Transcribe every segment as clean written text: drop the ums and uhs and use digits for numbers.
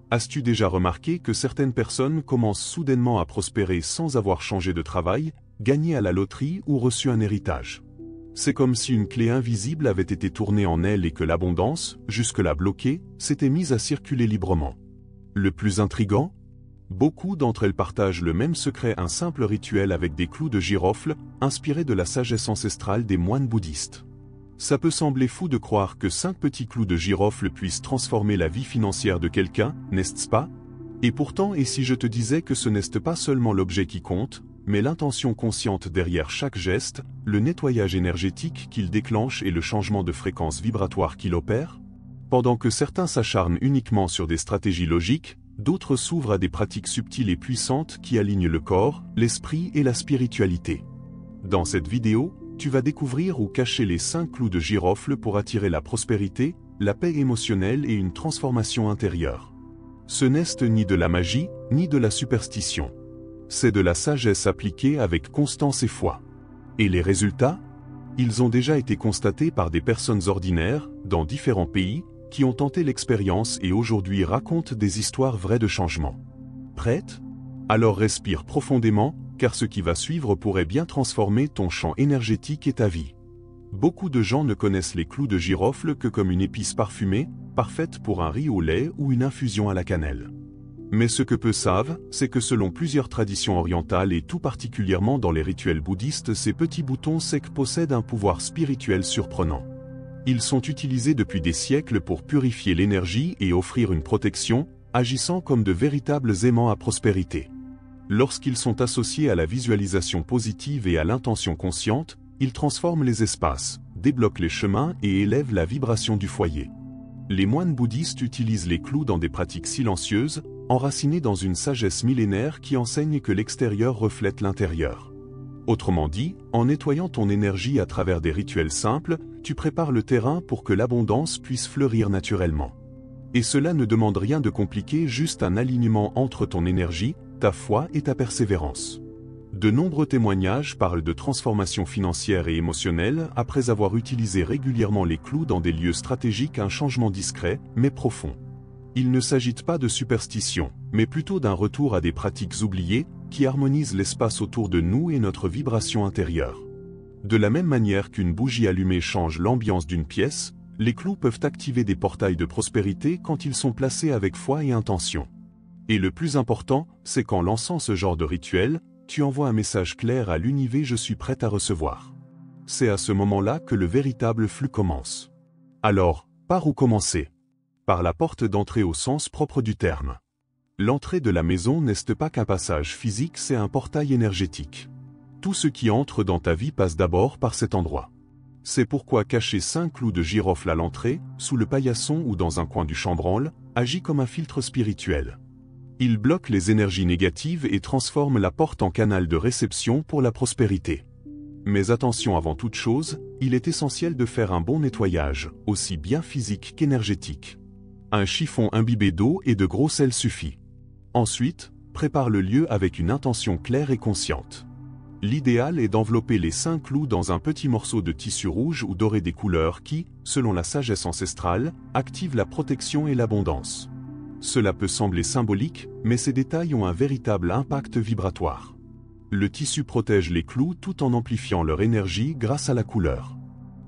As-tu déjà remarqué que certaines personnes commencent soudainement à prospérer sans avoir changé de travail, gagné à la loterie ou reçu un héritage? C'est comme si une clé invisible avait été tournée en elle et que l'abondance, jusque-là bloquée, s'était mise à circuler librement. Le plus intrigant? Beaucoup d'entre elles partagent le même secret, un simple rituel avec des clous de girofle, inspiré de la sagesse ancestrale des moines bouddhistes. Ça peut sembler fou de croire que 5 petits clous de girofle puissent transformer la vie financière de quelqu'un, n'est-ce pas? Et pourtant, et si je te disais que ce n'est pas seulement l'objet qui compte, mais l'intention consciente derrière chaque geste, le nettoyage énergétique qu'il déclenche et le changement de fréquence vibratoire qu'il opère? Pendant que certains s'acharnent uniquement sur des stratégies logiques, d'autres s'ouvrent à des pratiques subtiles et puissantes qui alignent le corps, l'esprit et la spiritualité. Dans cette vidéo, tu vas découvrir où cacher les 5 clous de girofle pour attirer la prospérité, la paix émotionnelle et une transformation intérieure. Ce n'est ni de la magie, ni de la superstition. C'est de la sagesse appliquée avec constance et foi. Et les résultats? Ils ont déjà été constatés par des personnes ordinaires, dans différents pays, qui ont tenté l'expérience et aujourd'hui racontent des histoires vraies de changement. Prête? Alors respire profondément, car ce qui va suivre pourrait bien transformer ton champ énergétique et ta vie. Beaucoup de gens ne connaissent les clous de girofle que comme une épice parfumée, parfaite pour un riz au lait ou une infusion à la cannelle. Mais ce que peu savent, c'est que selon plusieurs traditions orientales et tout particulièrement dans les rituels bouddhistes, ces petits boutons secs possèdent un pouvoir spirituel surprenant. Ils sont utilisés depuis des siècles pour purifier l'énergie et offrir une protection, agissant comme de véritables aimants à prospérité. Lorsqu'ils sont associés à la visualisation positive et à l'intention consciente, ils transforment les espaces, débloquent les chemins et élèvent la vibration du foyer. Les moines bouddhistes utilisent les clous dans des pratiques silencieuses, enracinées dans une sagesse millénaire qui enseigne que l'extérieur reflète l'intérieur. Autrement dit, en nettoyant ton énergie à travers des rituels simples, tu prépares le terrain pour que l'abondance puisse fleurir naturellement. Et cela ne demande rien de compliqué, juste un alignement entre ton énergie, ta foi et ta persévérance. De nombreux témoignages parlent de transformation financière et émotionnelle après avoir utilisé régulièrement les clous dans des lieux stratégiques, un changement discret, mais profond. Il ne s'agit pas de superstition, mais plutôt d'un retour à des pratiques oubliées qui harmonisent l'espace autour de nous et notre vibration intérieure. De la même manière qu'une bougie allumée change l'ambiance d'une pièce, les clous peuvent activer des portails de prospérité quand ils sont placés avec foi et intention. Et le plus important, c'est qu'en lançant ce genre de rituel, tu envoies un message clair à l'univers: je suis prêt à recevoir. C'est à ce moment-là que le véritable flux commence. Alors, par où commencer? Par la porte d'entrée au sens propre du terme. L'entrée de la maison n'est pas qu'un passage physique, c'est un portail énergétique. Tout ce qui entre dans ta vie passe d'abord par cet endroit. C'est pourquoi cacher 5 clous de girofle à l'entrée, sous le paillasson ou dans un coin du chambranle, agit comme un filtre spirituel. Il bloque les énergies négatives et transforme la porte en canal de réception pour la prospérité. Mais attention, avant toute chose, il est essentiel de faire un bon nettoyage, aussi bien physique qu'énergétique. Un chiffon imbibé d'eau et de gros sel suffit. Ensuite, prépare le lieu avec une intention claire et consciente. L'idéal est d'envelopper les 5 clous dans un petit morceau de tissu rouge ou doré des couleurs qui, selon la sagesse ancestrale, active la protection et l'abondance. Cela peut sembler symbolique, mais ces détails ont un véritable impact vibratoire. Le tissu protège les clous tout en amplifiant leur énergie grâce à la couleur.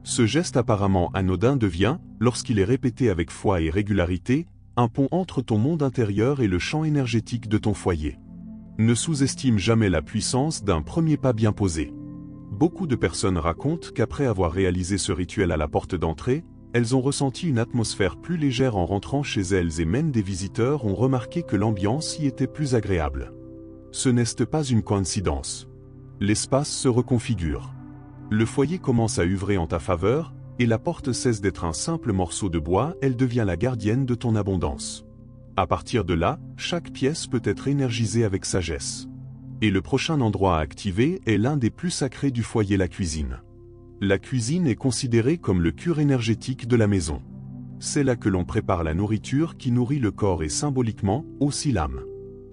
Ce geste apparemment anodin devient, lorsqu'il est répété avec foi et régularité, un pont entre ton monde intérieur et le champ énergétique de ton foyer. Ne sous-estime jamais la puissance d'un premier pas bien posé. Beaucoup de personnes racontent qu'après avoir réalisé ce rituel à la porte d'entrée, elles ont ressenti une atmosphère plus légère en rentrant chez elles et même des visiteurs ont remarqué que l'ambiance y était plus agréable. Ce n'est pas une coïncidence. L'espace se reconfigure. Le foyer commence à œuvrer en ta faveur, et la porte cesse d'être un simple morceau de bois, elle devient la gardienne de ton abondance. À partir de là, chaque pièce peut être énergisée avec sagesse. Et le prochain endroit à activer est l'un des plus sacrés du foyer, la cuisine. La cuisine est considérée comme le cœur énergétique de la maison. C'est là que l'on prépare la nourriture qui nourrit le corps et symboliquement, aussi l'âme.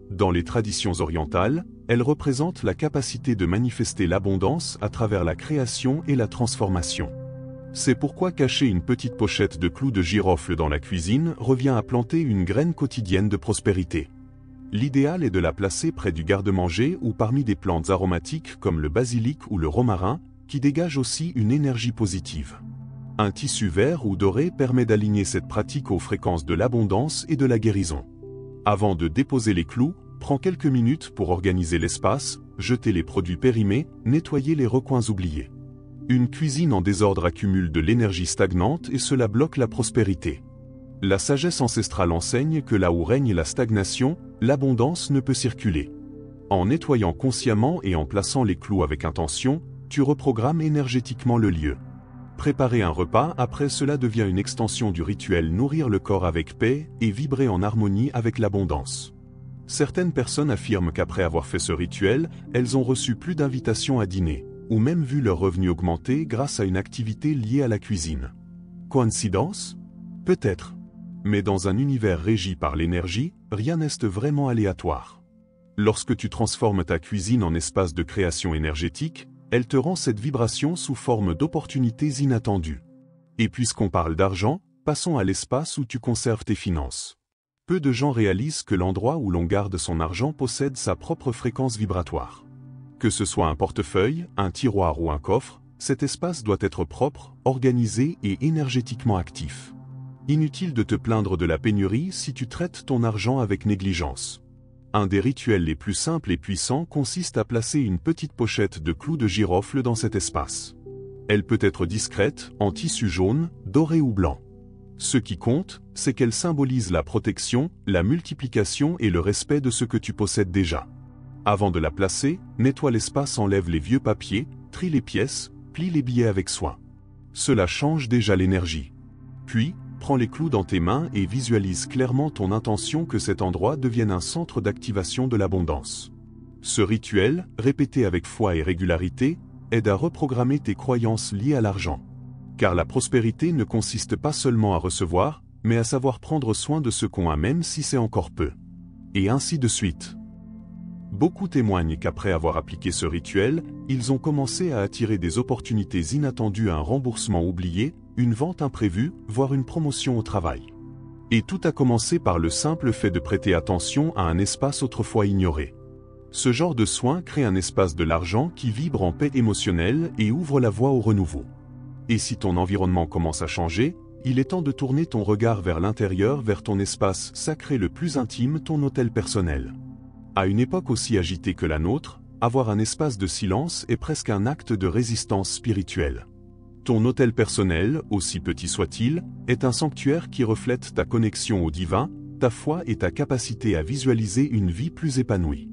Dans les traditions orientales, elle représente la capacité de manifester l'abondance à travers la création et la transformation. C'est pourquoi cacher une petite pochette de clous de girofle dans la cuisine revient à planter une graine quotidienne de prospérité. L'idéal est de la placer près du garde-manger ou parmi des plantes aromatiques comme le basilic ou le romarin, qui dégagent aussi une énergie positive. Un tissu vert ou doré permet d'aligner cette pratique aux fréquences de l'abondance et de la guérison. Avant de déposer les clous, prends quelques minutes pour organiser l'espace, jeter les produits périmés, nettoyer les recoins oubliés. Une cuisine en désordre accumule de l'énergie stagnante et cela bloque la prospérité. La sagesse ancestrale enseigne que là où règne la stagnation, l'abondance ne peut circuler. En nettoyant consciemment et en plaçant les clous avec intention, tu reprogrammes énergétiquement le lieu. Préparer un repas après cela devient une extension du rituel nourrir le corps avec paix et vibrer en harmonie avec l'abondance. Certaines personnes affirment qu'après avoir fait ce rituel, elles ont reçu plus d'invitations à dîner, ou même vu leurs revenus augmenter grâce à une activité liée à la cuisine. Coïncidence? Peut-être. Mais dans un univers régi par l'énergie, rien n'est vraiment aléatoire. Lorsque tu transformes ta cuisine en espace de création énergétique, elle te rend cette vibration sous forme d'opportunités inattendues. Et puisqu'on parle d'argent, passons à l'espace où tu conserves tes finances. Peu de gens réalisent que l'endroit où l'on garde son argent possède sa propre fréquence vibratoire. Que ce soit un portefeuille, un tiroir ou un coffre, cet espace doit être propre, organisé et énergétiquement actif. Inutile de te plaindre de la pénurie si tu traites ton argent avec négligence. Un des rituels les plus simples et puissants consiste à placer une petite pochette de clous de girofle dans cet espace. Elle peut être discrète, en tissu jaune, doré ou blanc. Ce qui compte, c'est qu'elle symbolise la protection, la multiplication et le respect de ce que tu possèdes déjà. Avant de la placer, nettoie l'espace, enlève les vieux papiers, trie les pièces, plie les billets avec soin. Cela change déjà l'énergie. Puis, prends les clous dans tes mains et visualise clairement ton intention que cet endroit devienne un centre d'activation de l'abondance. Ce rituel, répété avec foi et régularité, aide à reprogrammer tes croyances liées à l'argent. Car la prospérité ne consiste pas seulement à recevoir, mais à savoir prendre soin de ce qu'on a même si c'est encore peu. Et ainsi de suite. Beaucoup témoignent qu'après avoir appliqué ce rituel, ils ont commencé à attirer des opportunités inattendues, un remboursement oublié, une vente imprévue, voire une promotion au travail. Et tout a commencé par le simple fait de prêter attention à un espace autrefois ignoré. Ce genre de soin crée un espace de l'argent qui vibre en paix émotionnelle et ouvre la voie au renouveau. Et si ton environnement commence à changer, il est temps de tourner ton regard vers l'intérieur, vers ton espace sacré le plus intime, ton hôtel personnel. À une époque aussi agitée que la nôtre, avoir un espace de silence est presque un acte de résistance spirituelle. Ton hôtel personnel, aussi petit soit-il, est un sanctuaire qui reflète ta connexion au divin, ta foi et ta capacité à visualiser une vie plus épanouie.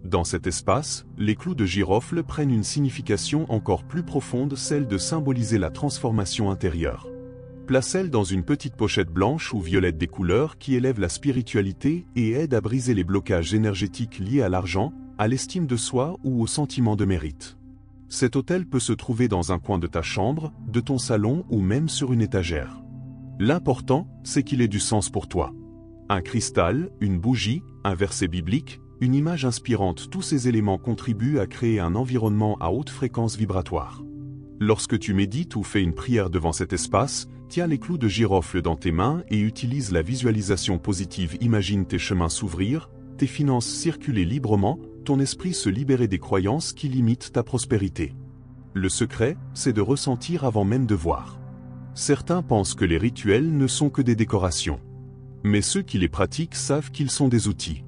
Dans cet espace, les clous de girofle prennent une signification encore plus profonde, celle de symboliser la transformation intérieure. Place-elles dans une petite pochette blanche ou violette des couleurs qui élève la spiritualité et aide à briser les blocages énergétiques liés à l'argent, à l'estime de soi ou au sentiment de mérite. Cet hôtel peut se trouver dans un coin de ta chambre, de ton salon ou même sur une étagère. L'important, c'est qu'il ait du sens pour toi. Un cristal, une bougie, un verset biblique, une image inspirante, tous ces éléments contribuent à créer un environnement à haute fréquence vibratoire. Lorsque tu médites ou fais une prière devant cet espace, tiens les clous de girofle dans tes mains et utilise la visualisation positive. Imagine tes chemins s'ouvrir, tes finances circuler librement, ton esprit se libérer des croyances qui limitent ta prospérité. Le secret, c'est de ressentir avant même de voir. Certains pensent que les rituels ne sont que des décorations. Mais ceux qui les pratiquent savent qu'ils sont des outils.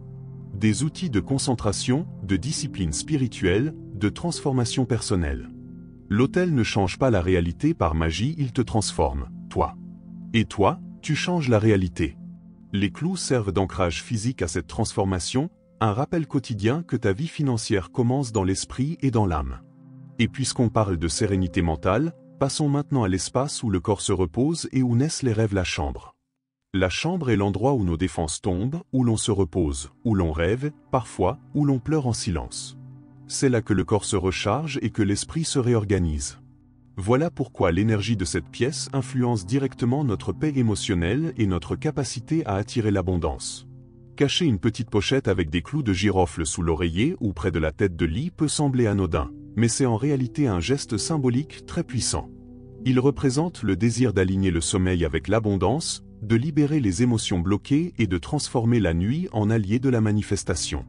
Des outils de concentration, de discipline spirituelle, de transformation personnelle. L'autel ne change pas la réalité par magie, il te transforme, toi. Et toi, tu changes la réalité. Les clous servent d'ancrage physique à cette transformation, un rappel quotidien que ta vie financière commence dans l'esprit et dans l'âme. Et puisqu'on parle de sérénité mentale, passons maintenant à l'espace où le corps se repose et où naissent les rêves, la chambre. La chambre est l'endroit où nos défenses tombent, où l'on se repose, où l'on rêve, parfois, où l'on pleure en silence. C'est là que le corps se recharge et que l'esprit se réorganise. Voilà pourquoi l'énergie de cette pièce influence directement notre paix émotionnelle et notre capacité à attirer l'abondance. Cacher une petite pochette avec des clous de girofle sous l'oreiller ou près de la tête de lit peut sembler anodin, mais c'est en réalité un geste symbolique très puissant. Ils représentent le désir d'aligner le sommeil avec l'abondance, de libérer les émotions bloquées et de transformer la nuit en allié de la manifestation.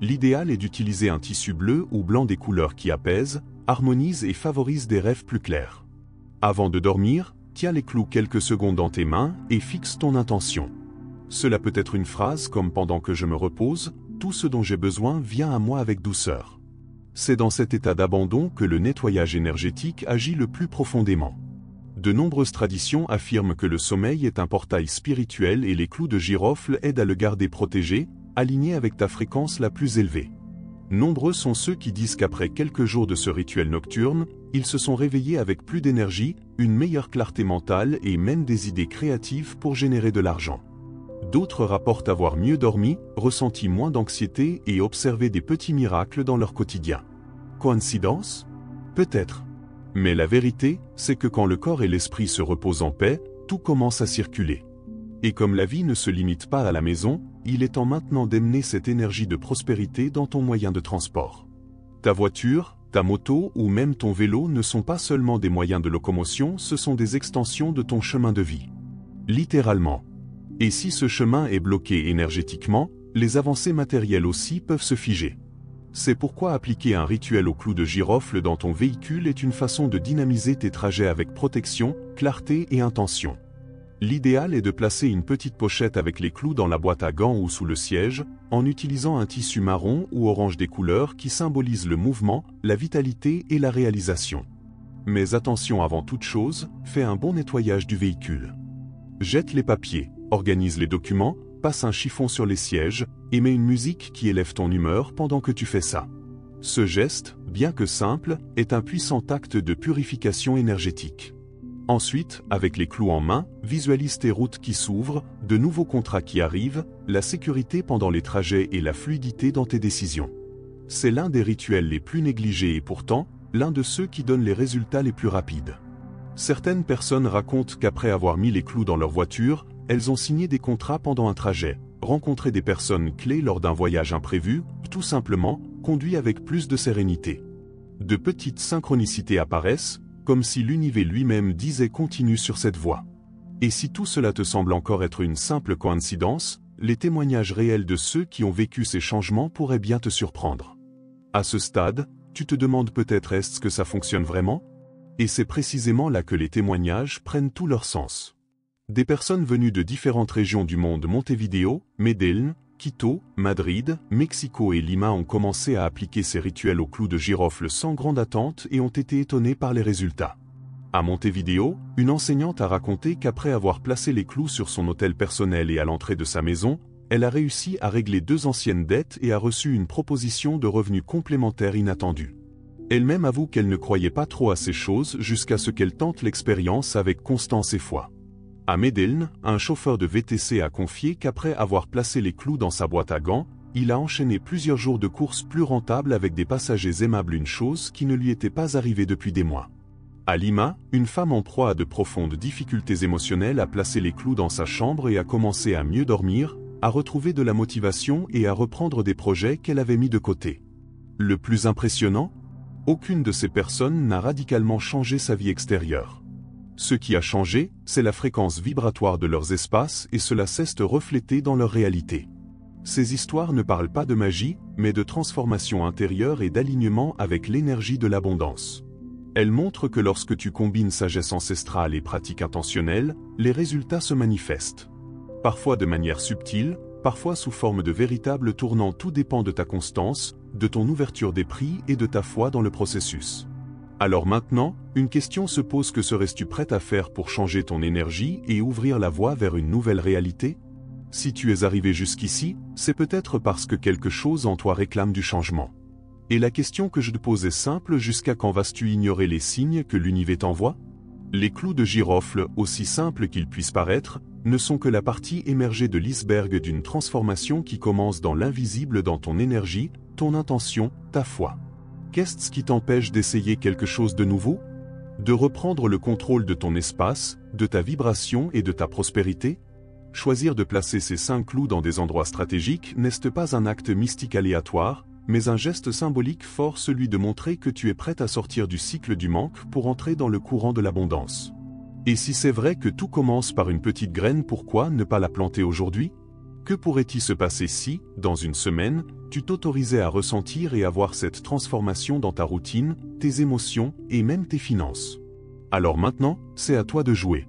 L'idéal est d'utiliser un tissu bleu ou blanc des couleurs qui apaisent, harmonisent et favorisent des rêves plus clairs. Avant de dormir, tiens les clous quelques secondes dans tes mains et fixe ton intention. Cela peut être une phrase comme « Pendant que je me repose, tout ce dont j'ai besoin vient à moi avec douceur ». C'est dans cet état d'abandon que le nettoyage énergétique agit le plus profondément. De nombreuses traditions affirment que le sommeil est un portail spirituel et les clous de girofle aident à le garder protégé, aligné avec ta fréquence la plus élevée. Nombreux sont ceux qui disent qu'après quelques jours de ce rituel nocturne, ils se sont réveillés avec plus d'énergie, une meilleure clarté mentale et même des idées créatives pour générer de l'argent. D'autres rapportent avoir mieux dormi, ressenti moins d'anxiété et observé des petits miracles dans leur quotidien. Coïncidence? Peut-être. Mais la vérité, c'est que quand le corps et l'esprit se reposent en paix, tout commence à circuler. Et comme la vie ne se limite pas à la maison, il est temps maintenant d'emmener cette énergie de prospérité dans ton moyen de transport. Ta voiture, ta moto ou même ton vélo ne sont pas seulement des moyens de locomotion, ce sont des extensions de ton chemin de vie. Littéralement. Et si ce chemin est bloqué énergétiquement, les avancées matérielles aussi peuvent se figer. C'est pourquoi appliquer un rituel au clou de girofle dans ton véhicule est une façon de dynamiser tes trajets avec protection, clarté et intention. L'idéal est de placer une petite pochette avec les clous dans la boîte à gants ou sous le siège, en utilisant un tissu marron ou orange des couleurs qui symbolisent le mouvement, la vitalité et la réalisation. Mais attention avant toute chose, fais un bon nettoyage du véhicule. Jette les papiers, organise les documents, passe un chiffon sur les sièges, et mets une musique qui élève ton humeur pendant que tu fais ça. Ce geste, bien que simple, est un puissant acte de purification énergétique. Ensuite, avec les clous en main, visualise tes routes qui s'ouvrent, de nouveaux contrats qui arrivent, la sécurité pendant les trajets et la fluidité dans tes décisions. C'est l'un des rituels les plus négligés et pourtant, l'un de ceux qui donnent les résultats les plus rapides. Certaines personnes racontent qu'après avoir mis les clous dans leur voiture, elles ont signé des contrats pendant un trajet, rencontré des personnes clés lors d'un voyage imprévu, tout simplement, conduit avec plus de sérénité. De petites synchronicités apparaissent, comme si l'univers lui-même disait continue sur cette voie. Et si tout cela te semble encore être une simple coïncidence, les témoignages réels de ceux qui ont vécu ces changements pourraient bien te surprendre. À ce stade, tu te demandes peut-être est-ce que ça fonctionne vraiment? Et c'est précisément là que les témoignages prennent tout leur sens. Des personnes venues de différentes régions du monde, Montevideo, Medellín, Quito, Madrid, Mexico et Lima ont commencé à appliquer ces rituels au clou de girofle sans grande attente et ont été étonnés par les résultats. À Montevideo, une enseignante a raconté qu'après avoir placé les clous sur son hôtel personnel et à l'entrée de sa maison, elle a réussi à régler 2 anciennes dettes et a reçu une proposition de revenus complémentaires inattendue. Elle-même avoue qu'elle ne croyait pas trop à ces choses jusqu'à ce qu'elle tente l'expérience avec constance et foi. À Medellín, un chauffeur de VTC a confié qu'après avoir placé les clous dans sa boîte à gants, il a enchaîné plusieurs jours de course plus rentables avec des passagers aimables, une chose qui ne lui était pas arrivée depuis des mois. À Lima, une femme en proie à de profondes difficultés émotionnelles a placé les clous dans sa chambre et a commencé à mieux dormir, à retrouver de la motivation et à reprendre des projets qu'elle avait mis de côté. Le plus impressionnant? Aucune de ces personnes n'a radicalement changé sa vie extérieure. Ce qui a changé, c'est la fréquence vibratoire de leurs espaces et cela cesse de refléter dans leur réalité. Ces histoires ne parlent pas de magie, mais de transformation intérieure et d'alignement avec l'énergie de l'abondance. Elles montrent que lorsque tu combines sagesse ancestrale et pratique intentionnelle, les résultats se manifestent. Parfois de manière subtile, parfois sous forme de véritables tournants, tout dépend de ta constance, de ton ouverture d'esprit et de ta foi dans le processus. Alors maintenant, une question se pose: que serais-tu prête à faire pour changer ton énergie et ouvrir la voie vers une nouvelle réalité? Si tu es arrivé jusqu'ici, c'est peut-être parce que quelque chose en toi réclame du changement. Et la question que je te pose est simple: jusqu'à quand vas-tu ignorer les signes que l'univers t'envoie? Les clous de girofle, aussi simples qu'ils puissent paraître, ne sont que la partie émergée de l'iceberg d'une transformation qui commence dans l'invisible, dans ton énergie, ton intention, ta foi. Qu'est-ce qui t'empêche d'essayer quelque chose de nouveau? De reprendre le contrôle de ton espace, de ta vibration et de ta prospérité? Choisir de placer ces 5 clous dans des endroits stratégiques n'est pas un acte mystique aléatoire, mais un geste symbolique fort, celui de montrer que tu es prête à sortir du cycle du manque pour entrer dans le courant de l'abondance. Et si c'est vrai que tout commence par une petite graine, pourquoi ne pas la planter aujourd'hui? Que pourrait-il se passer si, dans une semaine, tu t'autorisais à ressentir et à voir cette transformation dans ta routine, tes émotions et même tes finances? Alors maintenant, c'est à toi de jouer.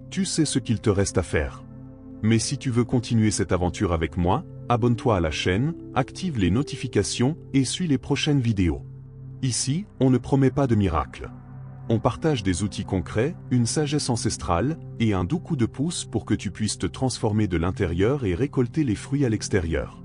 Tu sais ce qu'il te reste à faire. Mais si tu veux continuer cette aventure avec moi, abonne-toi à la chaîne, active les notifications et suis les prochaines vidéos. Ici, on ne promet pas de miracle. On partage des outils concrets, une sagesse ancestrale et un doux coup de pouce pour que tu puisses te transformer de l'intérieur et récolter les fruits à l'extérieur.